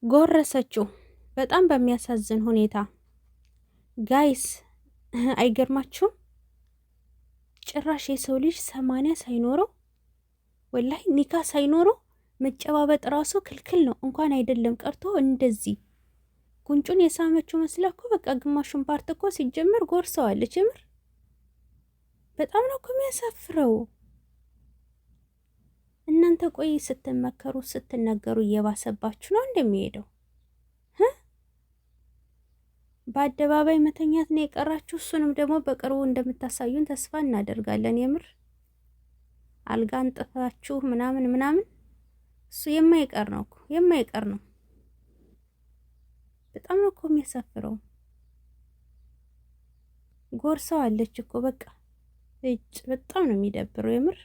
ጎረሰችው በጣም በሚያሳዝን ሁኔታ። ጋይስ አይገርማችሁም? ጭራሽ የሰው ልጅ 80 ሳይኖረው ወላይ ኒካ ሳይኖረው መጨባበጥ ራሱ ክልክል ነው። እንኳን አይደለም ቀርቶ እንደዚህ ጉንጩን የሳመችው መስላ እኮ በቃ ግማሹን ፓርት እኮ ሲጀመር ጎርሰዋለች። የምር በጣም ነው እኮ የሚያሳፍረው። እናንተ ቆይ ስትመከሩ ስትነገሩ እየባሰባችሁ ነው እንደሚሄደው። በአደባባይ መተኛት ነው የቀራችሁ። እሱንም ደግሞ በቅርቡ እንደምታሳዩን ተስፋ እናደርጋለን። የምር አልጋ አንጥፋችሁ ምናምን ምናምን እሱ የማይቀር ነው እኮ የማይቀር ነው። በጣም ነው እኮ የሚያሳፍረው። ጎርሰው አለች እኮ በቃ እጭ በጣም ነው የሚደብረው። የምር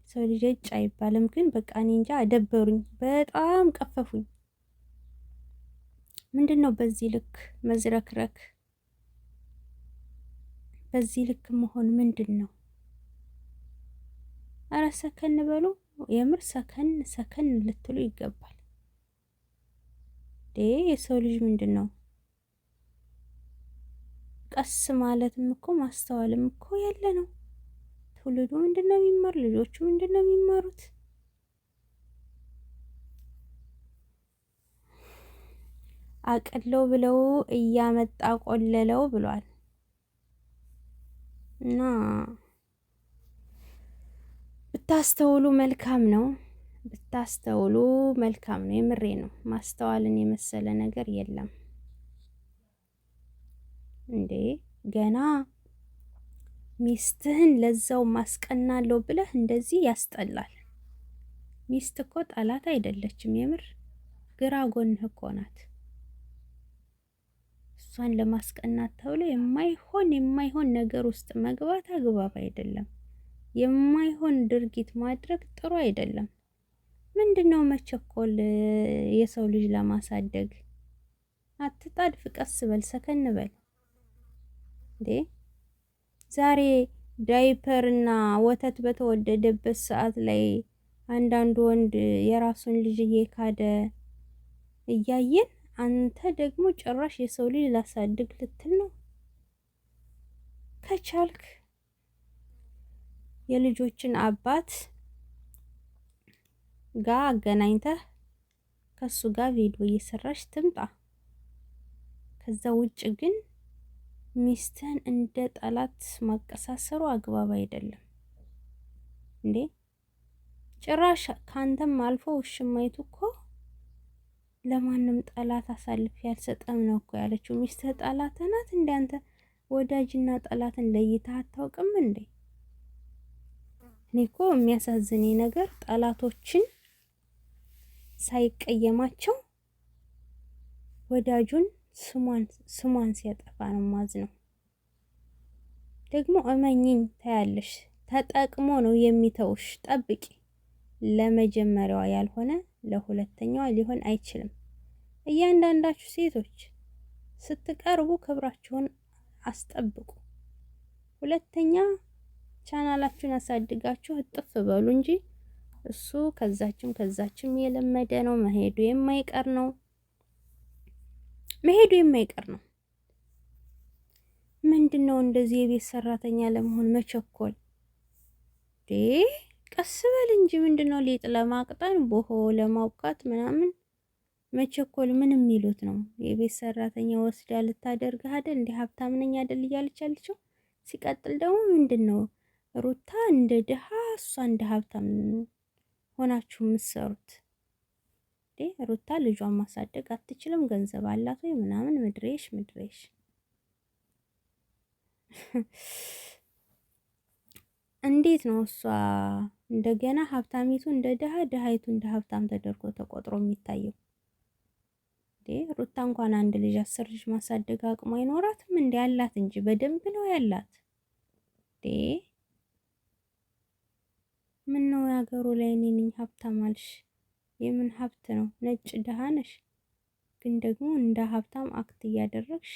ሰው ልጅ እጭ አይባልም፣ ግን በቃ እኔ እንጃ አደበሩኝ፣ በጣም ቀፈፉኝ። ምንድነው በዚህ ልክ መዝረክረክ፣ በዚህ ልክ መሆን ምንድነው? አረ ሰከን በሉ። የምር ሰከን ልትሉ ይገባል። የሰው ልጅ ምንድነው? ቀስ ማለትም እኮ ማስተዋልም እኮ ያለ ነው። ትውልዱ ምንድነው የሚማር? ልጆቹ ምንድነው የሚማሩት? አቅለው ብለው እያመጣ ቆለለው ብሏል። እና ብታስተውሉ መልካም ነው። ብታስተውሉ መልካም ነው። የምሬ ነው። ማስተዋልን የመሰለ ነገር የለም እንዴ! ገና ሚስትህን ለዛው ማስቀናለሁ ብለህ እንደዚህ ያስጠላል። ሚስት እኮ ጠላት አይደለችም። የምር ግራ ጎንህ እኮ ናት። እሷን ለማስቀናት ተብሎ የማይሆን ነገር ውስጥ መግባት አግባብ አይደለም። የማይሆን ድርጊት ማድረግ ጥሩ አይደለም። ምንድነው መቸኮል? የሰው ልጅ ለማሳደግ አትጣድፍ፣ ቀስ በል፣ ሰከን በል እንዴ! ዛሬ ዳይፐርና ወተት በተወደደበት ሰዓት ላይ አንዳንድ ወንድ የራሱን ልጅ እየካደ እያየን አንተ ደግሞ ጭራሽ የሰው ልጅ ላሳድግ ልትል ነው? ከቻልክ የልጆችን አባት ጋር አገናኝተህ ከሱ ጋር ቪዲዮ እየሰራሽ ትምጣ። ከዛ ውጭ ግን ሚስትህን እንደ ጠላት ማቀሳሰሩ አግባብ አይደለም እንዴ! ጭራሽ ካንተም አልፎ ውሽማይቱ እኮ ለማንም ጠላት አሳልፍ ያልሰጠም ነው እኮ ያለችው። ሚስትህ ጠላት ናት እንዴ? አንተ ወዳጅና ጠላትን ለይተህ አታውቅም እንዴ? እኔ እኮ የሚያሳዝነኝ ነገር ጠላቶችን ሳይቀየማቸው ወዳጁን ስሟን ሲያጠፋ ነው ማዝነው። ደግሞ እመኝኝ ታያለሽ፣ ተጠቅሞ ነው የሚተውሽ። ጠብቂ። ለመጀመሪያዋ ያልሆነ ለሁለተኛዋ ሊሆን አይችልም። እያንዳንዳችሁ ሴቶች ስትቀርቡ ክብራችሁን አስጠብቁ። ሁለተኛ ቻናላችሁን አሳድጋችሁ እጥፍ በሉ እንጂ እሱ ከዛችም የለመደ ነው። መሄዱ የማይቀር ነው። ምንድነው እንደዚህ የቤት ሰራተኛ ለመሆን መቸኮል? ቀስ በል እንጂ ምንድነው ሊጥ ለማቅጠን ቦሆ ለማውቃት ምናምን መቸኮል ምን የሚሉት ነው? የቤት ሰራተኛ ወስዳ ልታደርግህ አይደል? እንደ ሀብታም ነኝ አይደል እያለች ያለችው። ሲቀጥል ደግሞ ምንድነው ሩታ እንደ ድሃ እሷ እንደ ሀብታም ሆናችሁ የምትሰሩት? ሩታ ልጇን ማሳደግ አትችልም? ገንዘብ አላት ወይ ምናምን? ምድሬሽ እንዴት ነው እሷ እንደገና ሀብታሚቱ እንደ ድሃ፣ ድሃይቱ እንደ ሀብታም ተደርጎ ተቆጥሮ የሚታየው? ሩታ እንኳን አንድ ልጅ 10 ልጅ ማሳደግ አቅሙ አይኖራትም እንዴ? ያላት እንጂ በደንብ ነው ያላት። ምን ነው ያገሩ ላይ እኔ ነኝ ሀብታም አልሽ? የምን ሀብት ነው? ነጭ ድሃ ነሽ፣ ግን ደግሞ እንደ ሀብታም አክት እያደረግሽ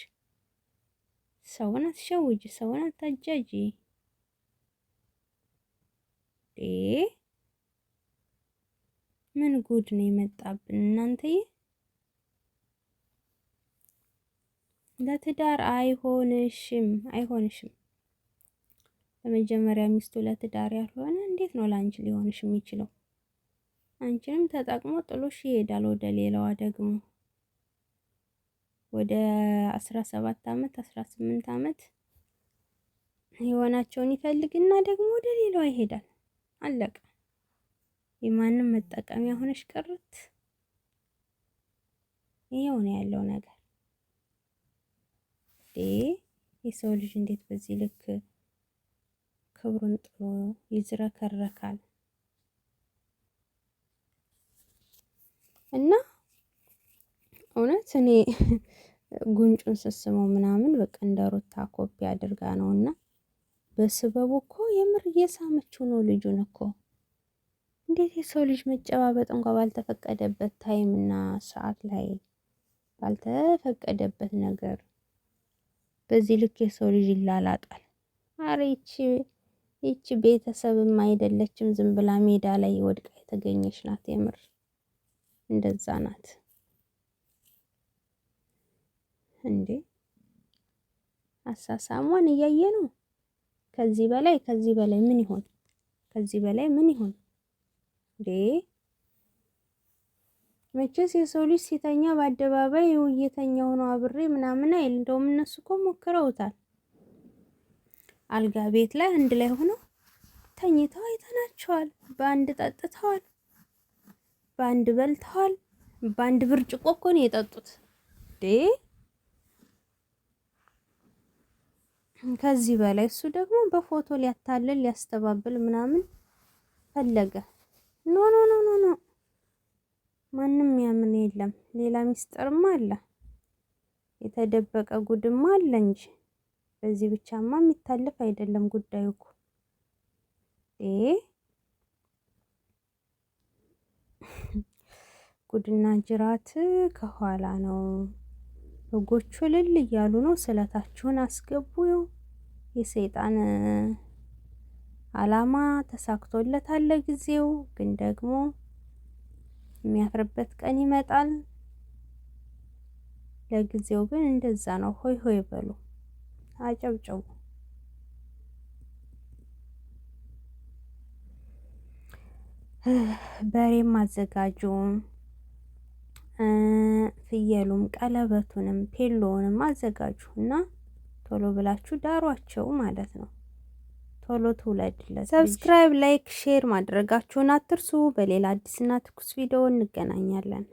ሰውን አትሸውጂ፣ ሰውን አታጃጂ። ምን ጉድ ነው የመጣብን እናንተዬ! ለትዳር አይሆንሽም፣ አይሆንሽም። ለመጀመሪያ ሚስቱ ለትዳር ያልሆነ እንዴት ነው ላንቺ ሊሆንሽ የሚችለው? አንቺንም ተጠቅሞ ጥሎሽ ይሄዳል ወደ ሌላዋ ደግሞ ወደ 17 አመት 18 አመት የሆናቸውን ይፈልግና ደግሞ ወደ ሌላዋ ይሄዳል። አለቀ። የማንም መጠቀሚያ ሆነሽ ቀረት። ይሄው ነው ያለው ነገር። የሰው ልጅ እንዴት በዚህ ልክ ክብሩን ጥሎ ይዝረከረካል? እና እውነት እኔ ጉንጩን ስስመው ምናምን በቃ እንደ ሩታ ኮፒ አድርጋ ነውና በስበቡ እኮ የምር እየሳመችው ነው ልጁን እኮ። እንዴት የሰው ልጅ መጨባበጥ እንኳን ባልተፈቀደበት ታይም እና ሰዓት ላይ ባልተፈቀደበት ነገር በዚህ ልክ የሰው ልጅ ይላላጣል? አረ ይቺ ቤተሰብም አይደለችም፣ ዝም ብላ ሜዳ ላይ ወድቃ የተገኘች ናት። የምር እንደዛ ናት እንዴ! አሳሳሟን እያየ ነው። ከዚህ በላይ ምን ይሆን? ከዚህ በላይ ምን ይሆን እንዴ? መቼስ የሰው ልጅ ሲተኛ በአደባባይ እየተኛው ነው አብሬ ምናምን አይል። እንደውም እነሱ እኮ ሞክረውታል። አልጋ ቤት ላይ አንድ ላይ ሆነው ተኝተው አይተናቸዋል። በአንድ ጠጥተዋል፣ በአንድ በልተዋል፣ በአንድ ብርጭቆ እኮ ነው የጠጡት እንዴ! ከዚህ በላይ እሱ ደግሞ በፎቶ ሊያታልል ሊያስተባብል ምናምን ፈለገ። ኖ ኖ ኖ ኖ ኖ፣ ማንም ያምን የለም። ሌላ ሚስጥርማ አለ፣ የተደበቀ ጉድማ አለ እንጂ በዚህ ብቻማ የሚታለፍ አይደለም ጉዳዩ እኮ። ጉድና ጅራት ከኋላ ነው። በጎቹ ልል እያሉ ነው። ስለታችሁን አስገቡ። የሰይጣን አላማ ተሳክቶለታል ለጊዜው፣ ግን ደግሞ የሚያፍርበት ቀን ይመጣል። ለጊዜው ግን እንደዛ ነው። ሆይ ሆይ በሉ፣ አጨብጨቡ። በሬም አዘጋጁ፣ ፍየሉም፣ ቀለበቱንም ፔሎውንም አዘጋጁ እና ቶሎ ብላችሁ ዳሯቸው ማለት ነው። ቶሎ ትውለድለት። ሰብስክራይብ፣ ላይክ፣ ሼር ማድረጋችሁን አትርሱ። በሌላ አዲስና ትኩስ ቪዲዮ እንገናኛለን።